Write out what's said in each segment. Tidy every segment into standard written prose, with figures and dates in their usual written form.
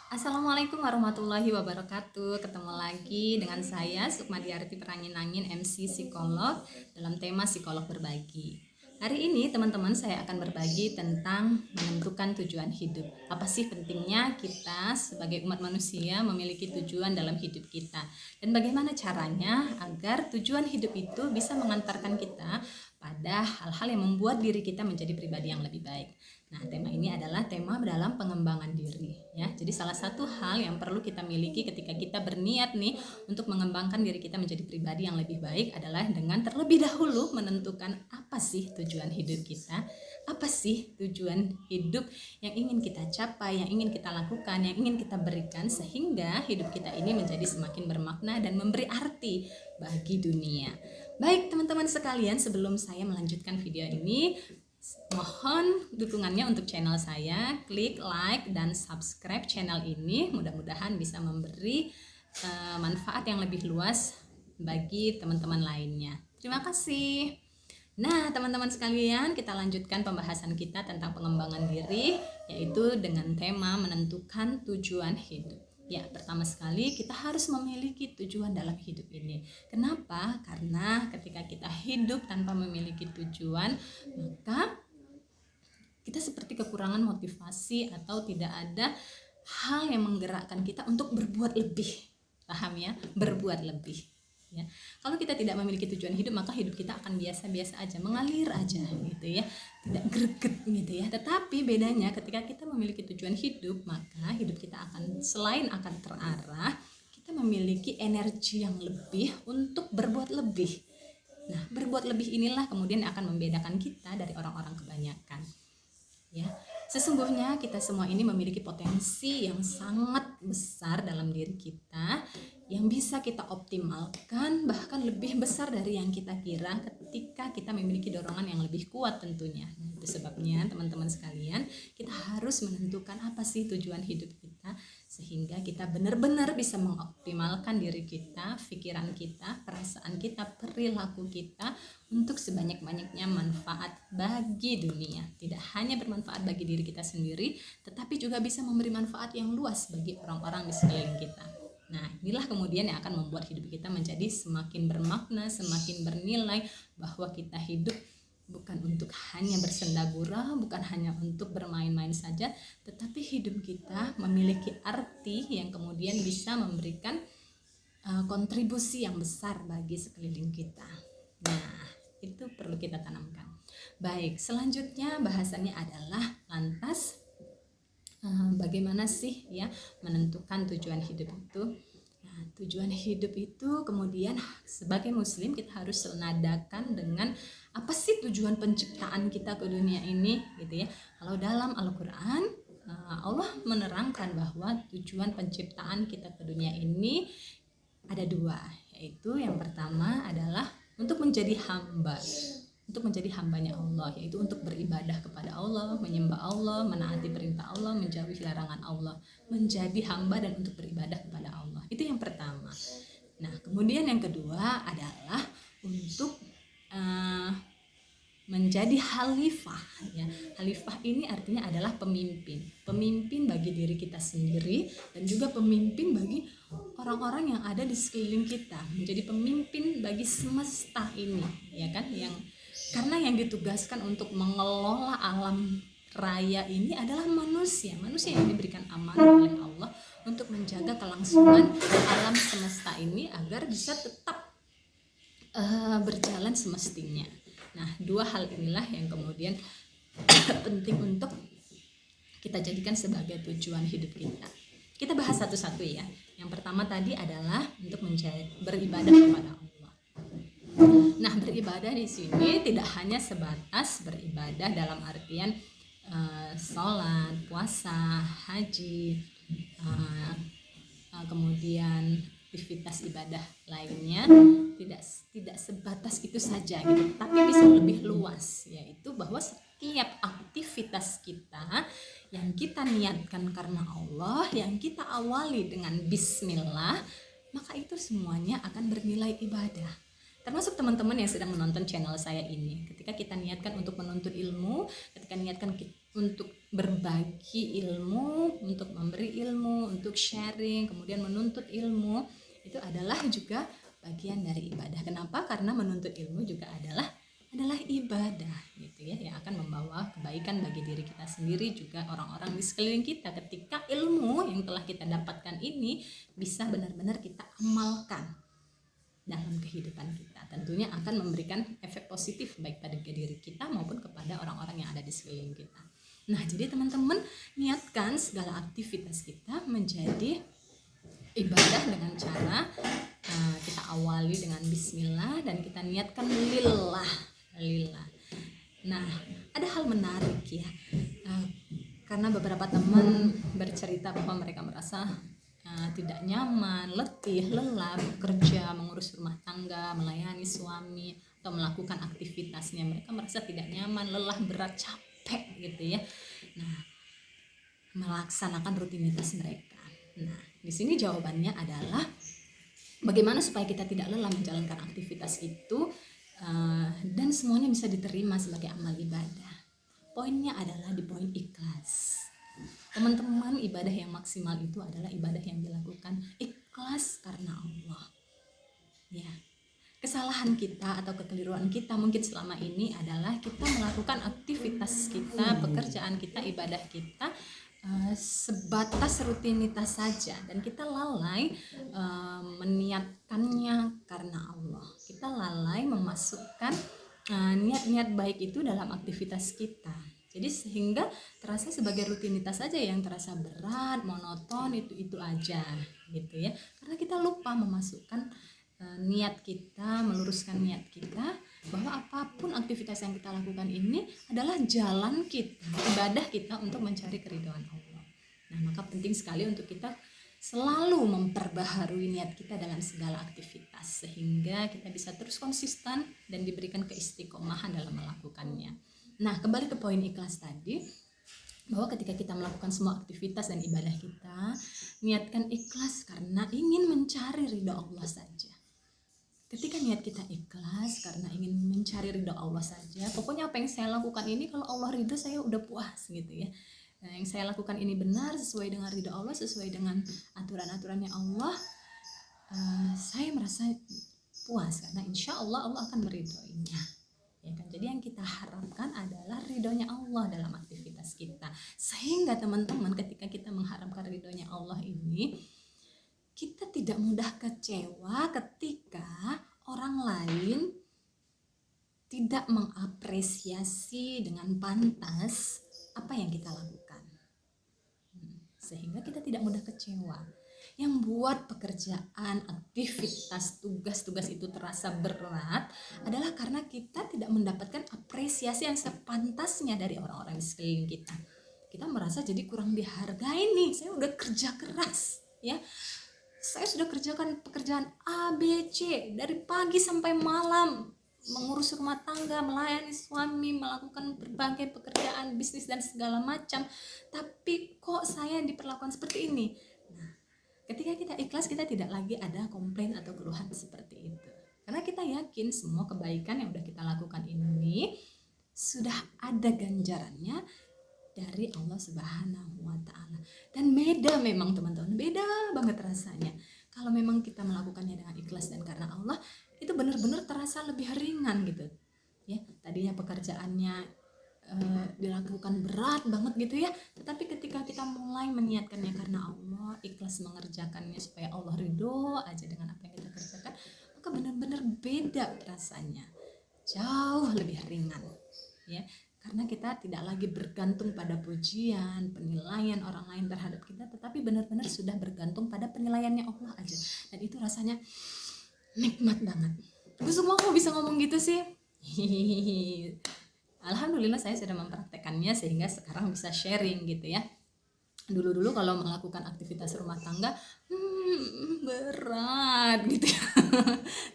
Assalamualaikum warahmatullahi wabarakatuh. Ketemu lagi dengan saya Sukmadiarti Peranginangin, MC Psikolog, dalam tema Psikolog Berbagi. Hari ini teman-teman saya akan berbagi tentang menentukan tujuan hidup. Apa sih pentingnya kita sebagai umat manusia memiliki tujuan dalam hidup kita, dan bagaimana caranya agar tujuan hidup itu bisa mengantarkan kita pada hal-hal yang membuat diri kita menjadi pribadi yang lebih baik. Nah, tema ini adalah tema dalam pengembangan diri ya. Jadi salah satu hal yang perlu kita miliki ketika kita berniat nih untuk mengembangkan diri kita menjadi pribadi yang lebih baik adalah dengan terlebih dahulu menentukan apa sih tujuan hidup kita, apa sih tujuan hidup yang ingin kita capai, yang ingin kita lakukan, yang ingin kita berikan, sehingga hidup kita ini menjadi semakin bermakna dan memberi arti bagi dunia. Baik teman-teman sekalian, sebelum saya melanjutkan video ini, mohon dukungannya untuk channel saya, klik like dan subscribe channel ini, mudah-mudahan bisa memberi manfaat yang lebih luas bagi teman-teman lainnya. Terima kasih. Nah, teman-teman sekalian, kita lanjutkan pembahasan kita tentang pengembangan diri, yaitu dengan tema menentukan tujuan hidup. Ya, pertama sekali kita harus memiliki tujuan dalam hidup ini. Kenapa? Karena ketika kita hidup tanpa memiliki tujuan, maka kita seperti kekurangan motivasi atau tidak ada hal yang menggerakkan kita untuk berbuat lebih. Paham ya? Berbuat lebih. Ya. Kalau kita tidak memiliki tujuan hidup, maka hidup kita akan biasa-biasa aja, mengalir aja gitu ya, tidak greget gitu ya. Tetapi bedanya ketika kita memiliki tujuan hidup, maka hidup kita akan selain akan terarah, kita memiliki energi yang lebih untuk berbuat lebih. Nah, berbuat lebih inilah kemudian akan membedakan kita dari orang-orang kebanyakan. Ya, sesungguhnya kita semua ini memiliki potensi yang sangat besar dalam diri kita yang bisa kita optimalkan, bahkan lebih besar dari yang kita kira ketika kita memiliki dorongan yang lebih kuat tentunya. Nah, itu sebabnya teman-teman sekalian, kita harus menentukan apa sih tujuan hidup kita sehingga kita benar-benar bisa mengoptimalkan diri kita, pikiran kita, perasaan kita, perilaku kita untuk sebanyak-banyaknya manfaat bagi dunia. Tidak hanya bermanfaat bagi diri kita sendiri, tetapi juga bisa memberi manfaat yang luas bagi orang-orang di sekeliling kita. Nah, inilah kemudian yang akan membuat hidup kita menjadi semakin bermakna, semakin bernilai, bahwa kita hidup bukan untuk hanya bersenda gurau, bukan hanya untuk bermain-main saja, tetapi hidup kita memiliki arti yang kemudian bisa memberikan kontribusi yang besar bagi sekeliling kita. Nah, itu perlu kita tanamkan. Baik, selanjutnya bahasannya adalah lantas bagaimana sih ya menentukan tujuan hidup itu. Nah, tujuan hidup itu kemudian sebagai muslim kita harus senadakan dengan apa sih tujuan penciptaan kita ke dunia ini gitu ya. Kalau dalam Al-Qur'an Allah menerangkan bahwa tujuan penciptaan kita ke dunia ini ada dua, yaitu yang pertama adalah untuk menjadi hamba, untuk menjadi hambanya Allah, yaitu untuk beribadah kepada Allah, menyembah Allah, menaati perintah Allah, menjauhi larangan Allah, menjadi hamba dan untuk beribadah kepada Allah. Itu yang pertama. Nah, kemudian yang kedua adalah untuk menjadi khalifah ya. Khalifah ini artinya adalah pemimpin bagi diri kita sendiri dan juga pemimpin bagi orang-orang yang ada di sekeliling kita, menjadi pemimpin bagi semesta ini ya kan, yang karena yang ditugaskan untuk mengelola alam raya ini adalah manusia yang diberikan amanah oleh Allah untuk menjaga kelangsungan alam semesta ini agar bisa tetap berjalan semestinya. Nah, dua hal inilah yang kemudian penting untuk kita jadikan sebagai tujuan hidup kita. Kita bahas satu-satu ya. Yang pertama tadi adalah untuk beribadah kepada Allah. Nah, beribadah di sini tidak hanya sebatas beribadah dalam artian sholat, puasa, haji, kemudian aktivitas ibadah lainnya, tidak sebatas itu saja gitu, tapi bisa lebih luas, yaitu bahwa setiap aktivitas kita yang kita niatkan karena Allah, yang kita awali dengan bismillah, maka itu semuanya akan bernilai ibadah. Termasuk teman-teman yang sedang menonton channel saya ini, ketika kita niatkan untuk menuntut ilmu, ketika niatkan untuk berbagi ilmu, untuk memberi ilmu, untuk sharing, kemudian menuntut ilmu, itu adalah juga bagian dari ibadah. Kenapa? Karena menuntut ilmu juga adalah ibadah gitu ya, yang akan membawa kebaikan bagi diri kita sendiri, juga orang-orang di sekeliling kita, ketika ilmu yang telah kita dapatkan ini bisa benar-benar kita amalkan dalam kehidupan kita. Tentunya akan memberikan efek positif baik pada diri kita maupun kepada orang-orang yang ada di sekeliling kita. Nah, jadi teman-teman, niatkan segala aktivitas kita menjadi ibadah dengan cara kita awali dengan bismillah dan kita niatkan lillah. Nah, ada hal menarik ya, karena beberapa teman bercerita bahwa mereka merasa tidak nyaman, letih, lelah bekerja, mengurus rumah tangga, melayani suami atau melakukan aktivitasnya. Mereka merasa tidak nyaman, lelah, berat, capek gitu ya. Nah, melaksanakan rutinitas mereka. Nah, di sini jawabannya adalah bagaimana supaya kita tidak lelah menjalankan aktivitas itu dan semuanya bisa diterima sebagai amal ibadah. Poinnya adalah di poin ikhlas. Teman-teman, ibadah yang maksimal itu adalah ibadah yang dilakukan ikhlas karena Allah. Ya. Kesalahan kita atau kekeliruan kita mungkin selama ini adalah kita melakukan aktivitas kita, pekerjaan kita, ibadah kita sebatas rutinitas saja, dan kita lalai meniatkannya karena Allah. Kita lalai memasukkan niat-niat baik itu dalam aktivitas kita. Jadi sehingga terasa sebagai rutinitas saja yang terasa berat, monoton, itu aja gitu ya. Karena kita lupa memasukkan niat kita, meluruskan niat kita bahwa apapun aktivitas yang kita lakukan ini adalah jalan kita, ibadah kita untuk mencari keridhaan Allah. Nah, maka penting sekali untuk kita selalu memperbaharui niat kita dalam segala aktivitas sehingga kita bisa terus konsisten dan diberikan keistiqomahan dalam melakukannya. Nah, kembali ke poin ikhlas tadi, bahwa ketika kita melakukan semua aktivitas dan ibadah kita, niatkan ikhlas karena ingin mencari ridha Allah saja. Ketika niat kita ikhlas karena ingin mencari ridha Allah saja, pokoknya apa yang saya lakukan ini kalau Allah ridha saya udah puas gitu ya. Nah, yang saya lakukan ini benar, sesuai dengan ridha Allah, sesuai dengan aturan-aturannya Allah, saya merasa puas karena insya Allah Allah akan meridhoinya. Ya kan? Jadi yang kita harapkan adalah ridhonya Allah dalam aktivitas kita. Sehingga teman-teman, ketika kita mengharapkan ridhonya Allah ini, kita tidak mudah kecewa ketika orang lain tidak mengapresiasi dengan pantas apa yang kita lakukan. Sehingga kita tidak mudah kecewa. Yang buat pekerjaan, aktivitas, tugas-tugas itu terasa berat adalah karena kita tidak mendapatkan apresiasi yang sepantasnya dari orang-orang di sekeliling kita. Kita merasa jadi kurang dihargai nih, saya udah kerja keras ya. Saya sudah kerjakan pekerjaan A, B, C dari pagi sampai malam, mengurus rumah tangga, melayani suami, melakukan berbagai pekerjaan bisnis dan segala macam, tapi kok saya diperlakukan seperti ini. Nah, ketika kita ikhlas, kita tidak lagi ada komplain atau keluhan seperti itu, karena kita yakin semua kebaikan yang sudah kita lakukan ini sudah ada ganjarannya dari Allah Subhanahu wa Ta'ala. Dan beda memang teman-teman, beda banget rasanya. Kalau memang kita melakukannya dengan ikhlas dan karena Allah, itu benar-benar terasa lebih ringan gitu. Ya, tadinya pekerjaannya dilakukan berat banget gitu ya, tetapi ketika kita mulai meniatkannya karena Allah, ikhlas mengerjakannya supaya Allah ridho aja dengan apa yang kita kerjakan, maka benar-benar beda rasanya. Jauh lebih ringan. Ya. Karena kita tidak lagi bergantung pada pujian, penilaian orang lain terhadap kita, tetapi benar-benar sudah bergantung pada penilaiannya Allah aja. Dan itu rasanya nikmat banget. Gue semua kok bisa ngomong gitu sih? Alhamdulillah saya sudah mempraktekannya sehingga sekarang bisa sharing gitu ya. Dulu-dulu kalau melakukan aktivitas rumah tangga berat gitu ya.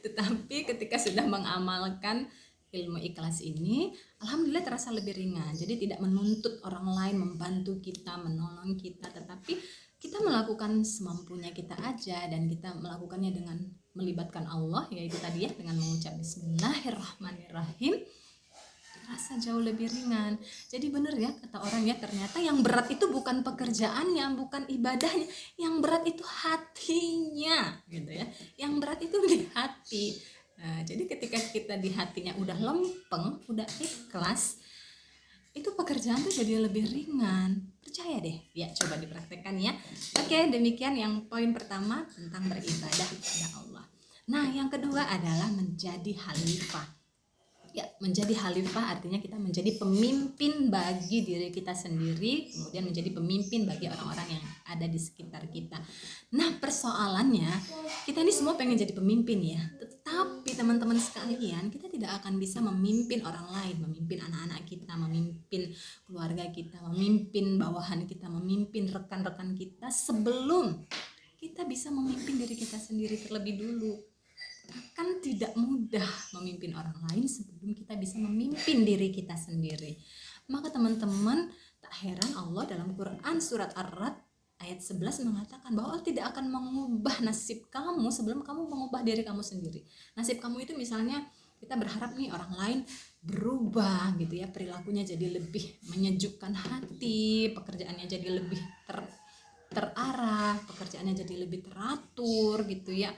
Tetapi ketika sudah mengamalkan ilmu ikhlas ini, alhamdulillah terasa lebih ringan. Jadi tidak menuntut orang lain membantu kita, menolong kita, tetapi kita melakukan semampunya kita aja, dan kita melakukannya dengan melibatkan Allah, yaitu tadi ya dengan mengucap bismillahirrahmanirrahim. terasa jauh lebih ringan. Jadi benar ya kata orang ya, ternyata yang berat itu bukan pekerjaannya, bukan ibadahnya, yang berat itu hatinya gitu ya. Yang berat itu di hati. Nah, jadi ketika kita di hatinya udah lempeng, udah ikhlas, itu pekerjaan tuh jadi lebih ringan. Percaya deh, ya coba dipraktekkan ya. Oke, demikian yang poin pertama tentang beribadah kepada Allah. Nah, yang kedua adalah menjadi khalifah. Ya, menjadi khalifah artinya kita menjadi pemimpin bagi diri kita sendiri, kemudian menjadi pemimpin bagi orang-orang yang ada di sekitar kita. Nah, persoalannya kita ini semua pengen jadi pemimpin ya, tetapi teman-teman sekalian, kita tidak akan bisa memimpin orang lain, memimpin anak-anak kita, memimpin keluarga kita, memimpin bawahan kita, memimpin rekan-rekan kita sebelum kita bisa memimpin diri kita sendiri terlebih dulu. Kan tidak mudah memimpin orang lain sebelum kita bisa memimpin diri kita sendiri. Maka teman-teman, tak heran Allah dalam Quran surat Ar-Ra'd ayat 11 mengatakan bahwa Allah tidak akan mengubah nasib kamu sebelum kamu mengubah diri kamu sendiri. Nasib kamu itu misalnya kita berharap nih orang lain berubah gitu ya, perilakunya jadi lebih menyejukkan hati, pekerjaannya jadi lebih terarah, pekerjaannya jadi lebih teratur gitu ya,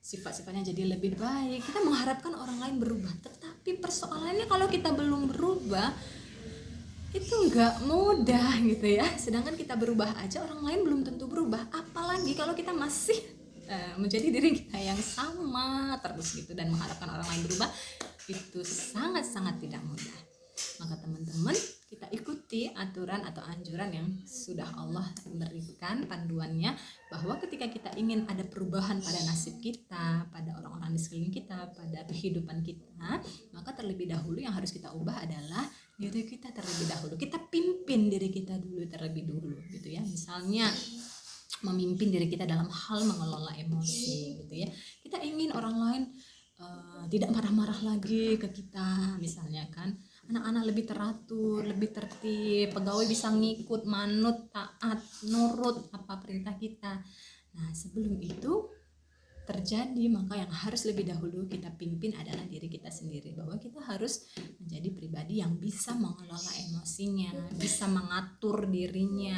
sifat-sifatnya jadi lebih baik. Kita mengharapkan orang lain berubah, tetapi persoalannya kalau kita belum berubah itu nggak mudah gitu ya. Sedangkan kita berubah aja orang lain belum tentu berubah, apalagi kalau kita masih menjadi diri kita yang sama terus gitu dan mengharapkan orang lain berubah, itu sangat-sangat tidak mudah. Maka teman-teman, kita ikuti aturan atau anjuran yang sudah Allah berikan panduannya, bahwa ketika kita ingin ada perubahan pada nasib kita, pada orang-orang di sekeliling kita, pada kehidupan kita, maka terlebih dahulu yang harus kita ubah adalah diri kita terlebih dahulu. Kita pimpin diri kita dulu terlebih dulu gitu ya. Misalnya memimpin diri kita dalam hal mengelola emosi gitu ya. Kita ingin orang lain tidak marah-marah lagi ke kita misalnya kan. Anak-anak lebih teratur, lebih tertib, pegawai bisa ngikut, manut, taat, nurut apa perintah kita. Nah, sebelum itu terjadi, maka yang harus lebih dahulu kita pimpin adalah diri kita sendiri, bahwa kita harus menjadi pribadi yang bisa mengelola emosinya, bisa mengatur dirinya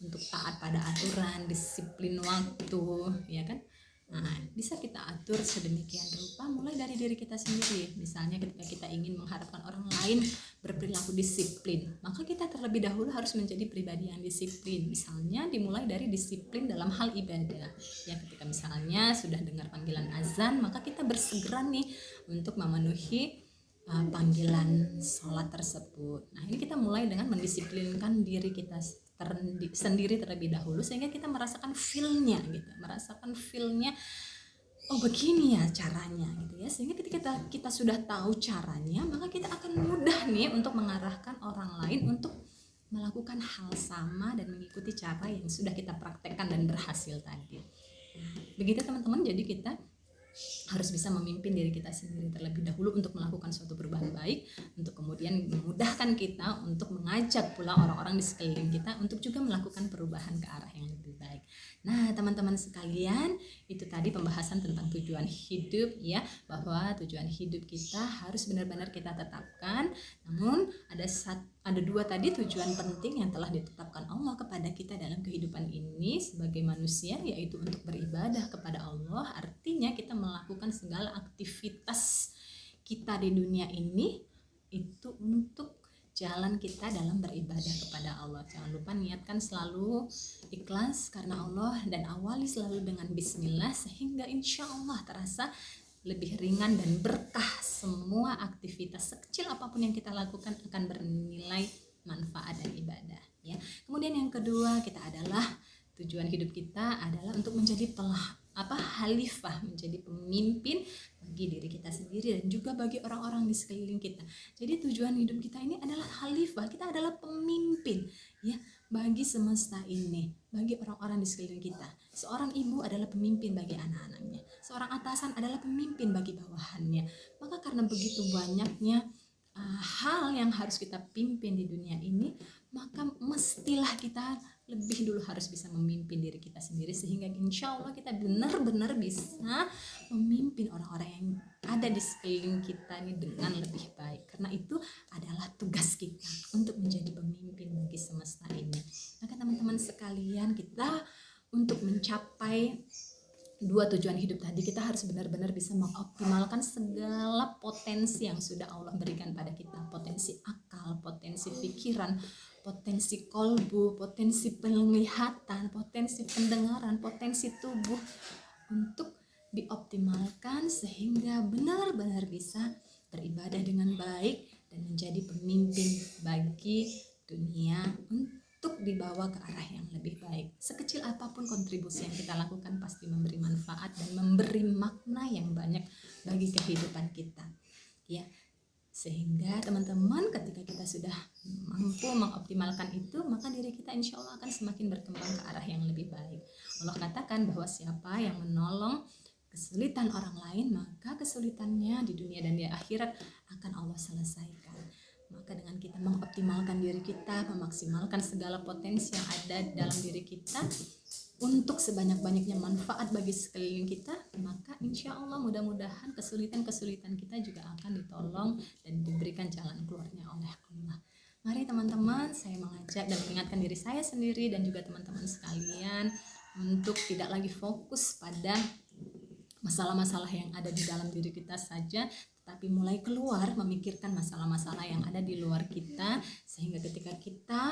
untuk taat pada aturan, disiplin waktu, ya kan? Nah, bisa kita atur sedemikian rupa mulai dari diri kita sendiri. Misalnya ketika kita ingin mengharapkan orang lain berperilaku disiplin, maka kita terlebih dahulu harus menjadi pribadi yang disiplin. Misalnya dimulai dari disiplin dalam hal ibadah. Ya, ketika misalnya sudah dengar panggilan azan, maka kita bersegera nih untuk memenuhi panggilan sholat tersebut. Nah, ini kita mulai dengan mendisiplinkan diri kita sendiri terlebih dahulu, sehingga kita merasakan feel-nya gitu, oh begini ya caranya gitu ya. Sehingga ketika kita sudah tahu caranya, maka kita akan mudah nih untuk mengarahkan orang lain untuk melakukan hal sama dan mengikuti cara yang sudah kita praktekkan dan berhasil tadi. Begitu teman-teman, jadi kita harus bisa memimpin diri kita sendiri terlebih dahulu untuk melakukan suatu perubahan baik, untuk kemudian memudahkan kita untuk mengajak pula orang-orang di sekeliling kita untuk juga melakukan perubahan ke arah yang lebih baik. Nah, teman-teman sekalian, itu tadi pembahasan tentang tujuan hidup ya, bahwa tujuan hidup kita harus benar-benar kita tetapkan. Namun ada dua tadi tujuan penting yang telah ditetapkan Allah kepada kita dalam kehidupan ini sebagai manusia, yaitu untuk beribadah kepada Allah. Artinya kita melakukan segala aktivitas kita di dunia ini itu untuk jalan kita dalam beribadah kepada Allah. Jangan lupa niatkan selalu ikhlas karena Allah, dan awali selalu dengan bismillah, sehingga insya Allah terasa lebih ringan dan berkah. Semua aktivitas sekecil apapun yang kita lakukan akan bernilai manfaat dan ibadah ya. Kemudian yang kedua, kita adalah tujuan hidup kita adalah untuk menjadi khalifah, menjadi pemimpin bagi diri kita sendiri dan juga bagi orang-orang di sekeliling kita. Jadi tujuan hidup kita ini adalah khalifah, kita adalah pemimpin ya bagi semesta ini, bagi orang-orang di sekeliling kita. Seorang ibu adalah pemimpin bagi anak-anaknya, seorang atasan adalah pemimpin bagi bawahannya. Maka karena begitu banyaknya hal yang harus kita pimpin di dunia ini, maka mestilah kita lebih dulu harus bisa memimpin diri kita sendiri, sehingga insya Allah kita benar-benar bisa memimpin orang-orang yang ada di sekeliling kita ini dengan lebih baik. Karena itu adalah tugas kita untuk menjadi pemimpin bagi semesta ini. Maka teman-teman sekalian, kita untuk mencapai dua tujuan hidup tadi, kita harus benar-benar bisa mengoptimalkan segala potensi yang sudah Allah berikan pada kita. Potensi akal, potensi pikiran, potensi kolbu, potensi penglihatan, potensi pendengaran, potensi tubuh, untuk dioptimalkan sehingga benar-benar bisa beribadah dengan baik dan menjadi pemimpin bagi dunia untuk dibawa ke arah yang lebih baik. Sekecil apapun kontribusi yang kita lakukan pasti memberi manfaat dan memberi makna yang banyak bagi kehidupan kita. Ya, sehingga teman-teman, ketika kita sudah mampu mengoptimalkan itu, maka diri kita insya Allah akan semakin berkembang ke arah yang lebih baik. Allah katakan bahwa siapa yang menolong kesulitan orang lain, maka kesulitannya di dunia dan di akhirat akan Allah selesaikan. Maka dengan kita mengoptimalkan diri kita, memaksimalkan segala potensi yang ada dalam diri kita untuk sebanyak-banyaknya manfaat bagi sekeliling kita, maka insya Allah mudah-mudahan kesulitan-kesulitan kita juga akan ditolong dan diberikan jalan keluarnya oleh Allah. Mari teman-teman, saya mengajak dan mengingatkan diri saya sendiri dan juga teman-teman sekalian untuk tidak lagi fokus pada masalah-masalah yang ada di dalam diri kita saja, tetapi mulai keluar memikirkan masalah-masalah yang ada di luar kita, sehingga ketika kita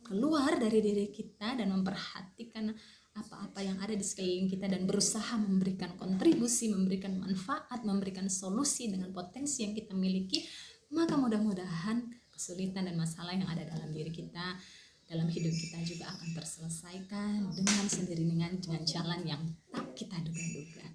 keluar dari diri kita dan memperhatikan apa-apa yang ada di sekeliling kita dan berusaha memberikan kontribusi, memberikan manfaat, memberikan solusi dengan potensi yang kita miliki, maka mudah-mudahan kesulitan dan masalah yang ada dalam diri kita, dalam hidup kita juga akan terselesaikan dengan sendirinya dengan jalan yang tak kita duga-duga.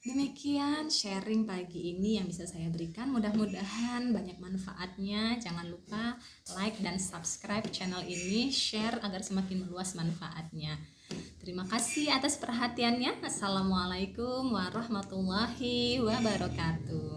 Demikian sharing pagi ini yang bisa saya berikan, mudah-mudahan banyak manfaatnya. Jangan lupa like dan subscribe channel ini, share agar semakin meluas manfaatnya. Terima kasih atas perhatiannya. Assalamualaikum warahmatullahi wabarakatuh.